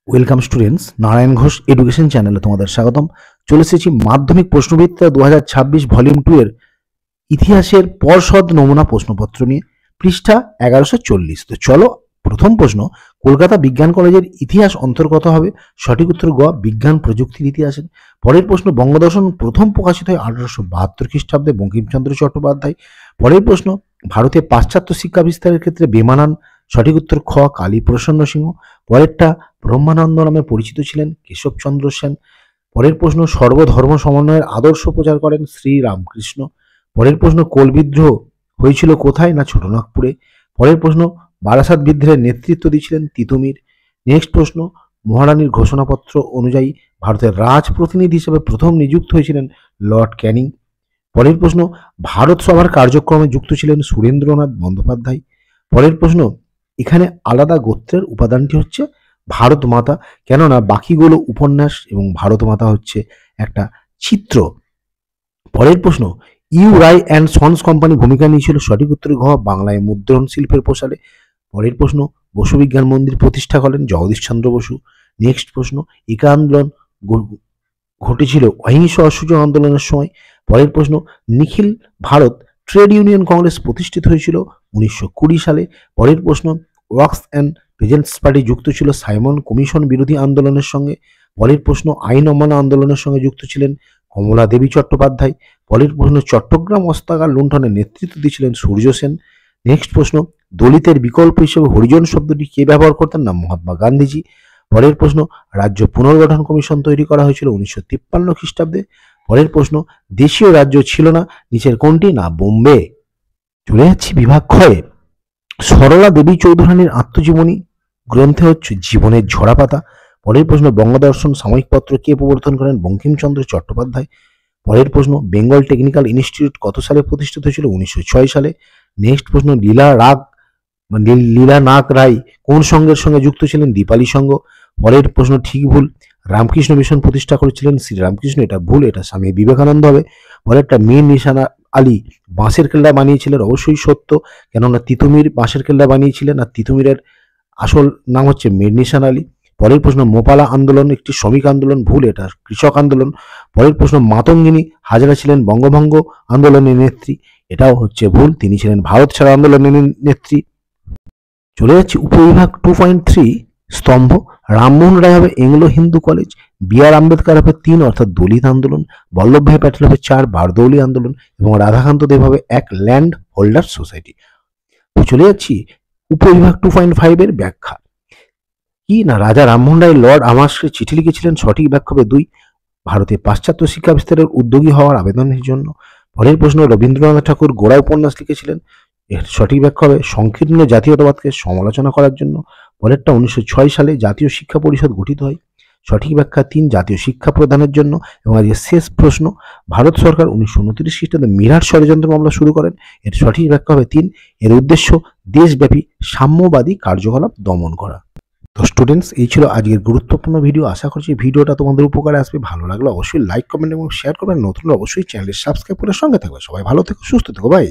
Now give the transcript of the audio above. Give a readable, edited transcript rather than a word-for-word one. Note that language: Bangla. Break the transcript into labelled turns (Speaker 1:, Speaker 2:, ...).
Speaker 1: Welcome students, Narayan Ghosh education চ্যানেলে তোমাদের স্বাগতম। চলে এসেছি মাধ্যমিক প্রশ্নবিদ্যা 2026 ভলিউম 2 এর ইতিহাসের পর্ষদ নমুনা প্রশ্নপত্র নিয়ে, পৃষ্ঠা 1140। তো চলো, প্রথম প্রশ্ন, কলকাতা বিজ্ঞান কলেজের ইতিহাস অন্তর্গত হবে। সঠিক উত্তর গ, বিজ্ঞান প্রযুক্তির ইতিহাসের। পরের প্রশ্ন, বঙ্গদর্শন প্রথম প্রকাশিত হয় 1872 খ্রিস্টাব্দে বঙ্কিমচন্দ্র চট্টোপাধ্যায়। পরের প্রশ্ন, ভারতে পাশ্চাত্য শিক্ষা বিস্তারের ক্ষেত্রে বেমানান। সঠিক উত্তর খ, কালী প্রসন্ন সিংহ। পরেরটা, ব্রহ্মানন্দ নামে পরিচিত ছিলেন কেশবচন্দ্র সেন। পরের প্রশ্ন, সর্বধর্ম সমন্বয়ের আদর্শ প্রচার করেন শ্রীরামকৃষ্ণ। পরের প্রশ্ন, কোল বিদ্রোহ হয়েছিল কোথায়? না ছোটনাগপুরে। পরের প্রশ্ন, বারাসাত বিদ্রোহের নেতৃত্ব দিয়েছিলেন তিতুমির। নেক্সট প্রশ্ন, মহারানীর ঘোষণাপত্র অনুযায়ী ভারতের রাজ প্রতিনিধি হিসেবে প্রথম নিযুক্ত হয়েছিলেন লর্ড ক্যানিং। পরের প্রশ্ন, ভারত সভার কার্যক্রমে যুক্ত ছিলেন সুরেন্দ্রনাথ বন্দ্যোপাধ্যায়। পরের প্রশ্ন, এখানে আলাদা গোত্রের উপাদানটি হচ্ছে ভারত মাতা, কেননা বাকিগুলো উপন্যাস এবং ভারত মাতা হচ্ছে একটা চিত্র। পরের প্রশ্ন, U Ray and sons company ভূমিকা নিয়েছিল। সঠিক উত্তর ঘ, বাংলায় মুদ্রণ শিল্পের প্রসারে। পরের প্রশ্ন, বসু বিজ্ঞান মন্দির প্রতিষ্ঠা করেন জগদীশচন্দ্র বসু। নেক্সট প্রশ্ন, একা আন্দোলন ঘটেছিল অহিংস অসহযোগ আন্দোলনের সময়। পরের প্রশ্ন, নিখিল ভারত ট্রেড ইউনিয়ন কংগ্রেস প্রতিষ্ঠিত হয়েছিল 1920 সালে। পরের প্রশ্ন, ওয়ার্কস অ্যান্ড পেজেন্টস পার্টি যুক্ত ছিল সাইমন কমিশন বিরোধী আন্দোলনের সঙ্গে। পরের প্রশ্ন, আইন অমান্য আন্দোলনের সঙ্গে যুক্ত ছিলেন কমলা দেবী চট্টোপাধ্যায়। পরের প্রশ্ন, চট্টগ্রাম অস্ত্রাগার লুণ্ঠনের নেতৃত্ব দিয়েছিলেন সূর্য সেন। নেক্সট প্রশ্ন, দলিতের বিকল্প হিসেবে হরিজন শব্দটি কে ব্যবহার করতেন? না মহাত্মা গান্ধীজি। পরের প্রশ্ন, রাজ্য পুনর্গঠন কমিশন তৈরি করা হয়েছিল 1953 খ্রিস্টাব্দে। পরের প্রশ্ন, দেশীয় রাজ্য ছিল না নিচের কোনটি? না বোম্বে। চলে যাচ্ছি বিভাগ ক্ষয়ে। সরলা দেবী চৌধুরানীর আত্মজীবনী গ্রন্থে হচ্ছে জীবনের ঝরাপাতা। পরের প্রশ্ন, বঙ্গদর্শন সাময়িক পত্র কে প্রবর্তন করেন? বঙ্কিমচন্দ্র চট্টোপাধ্যায়। পরের প্রশ্ন, বেঙ্গল টেকনিক্যাল ইনস্টিটিউট কত সালে প্রতিষ্ঠিত হয়েছিল? 1906 সালে। নেক্সট প্রশ্ন, লীলা নাগ রায় কোন সংঘের সঙ্গে যুক্ত ছিলেন? দীপালি সংঘ। পরের প্রশ্ন, ঠিক ভুল, রামকৃষ্ণ মিশন প্রতিষ্ঠা করেছিলেন শ্রীরামকৃষ্ণ, এটা ভুল, এটা স্বামী বিবেকানন্দ হবে। পরেরটা, মীর নিশানা আলী বাঁশের কেল্লা বানিয়েছিলেন। অবশ্যই সত্য, কেননা তিতুমির বাঁশের কেল্লা বানিয়েছিলেন, আর তিতুমিরের আসল নাম হচ্ছে মীর নিশান আলী। পরের প্রশ্ন, মোপালা আন্দোলন একটি শ্রমিক আন্দোলন, ভুল, এটা কৃষক আন্দোলন। পরের প্রশ্ন, মাতঙ্গিনী হাজরা ছিলেন বঙ্গভঙ্গ আন্দোলনের নেত্রী, এটাও হচ্ছে ভুল, তিনি ছিলেন ভারত ছাড়া আন্দোলনের নেত্রী। চলে যাচ্ছি উপবিভাগ 2.3, স্তম্ভ। রামমোহন রায় হবে এংলো হিন্দু কলেজ। বি আর আম্বেদকর হবে 3, অর্থাৎ দলিত আন্দোলন। বল্লভভাই প্যাটেল হবে 4, বারদৌলি আন্দোলন। এবং রাধাকান্ত দেব হবে 1, ল্যান্ড হোল্ডার সোসাইটি। চলে যাচ্ছি উপবিভাগ 2.5 এর ব্যাখ্যা। কি না, রাজা রামমোহন রায় লর্ড আমাসকে চিঠি লিখেছিলেন। সঠিক ব্যাখ্যা হবে 2, ভারতে পাশ্চাত্য শিক্ষা বিস্তারের উদ্যোগী হওয়ার আবেদনের জন্য। পরের প্রশ্ন, রবীন্দ্রনাথ ঠাকুর গোড়া উপন্যাস লিখেছিলেন। এর সঠিক ব্যাখ্যা হবে সংকীর্ণ জাতীয়তাবাদকে সমালোচনা করার জন্য। পরেরটা, 1906 সালে জাতীয় শিক্ষা পরিষদ গঠিত হয়। সঠিক ব্যাখ্যা 3, জাতীয় শিক্ষা প্রদানের জন্য। এবং আজকে শেষ প্রশ্ন, ভারত সরকার 1929 খ্রিস্টাব্দে মিরাট ষড়যন্ত্র মামলা শুরু করেন। এর সঠিক ব্যাখ্যা হবে 3, এর উদ্দেশ্য দেশব্যাপী সাম্যবাদী কার্যকলাপ দমন করা। তো স্টুডেন্টস, এই ছিল আজকের গুরুত্বপূর্ণ ভিডিও। আশা করছি ভিডিওটা তোমাদের উপকারে আসবে। ভালো লাগলে অবশ্যই লাইক, কমেন্ট এবং শেয়ার করবেন। নতুন অবশ্যই চ্যানেলটি সাবস্ক্রাইব করে সঙ্গে থাকবে। সবাই ভালো থেকো, সুস্থ থেকো, বাই।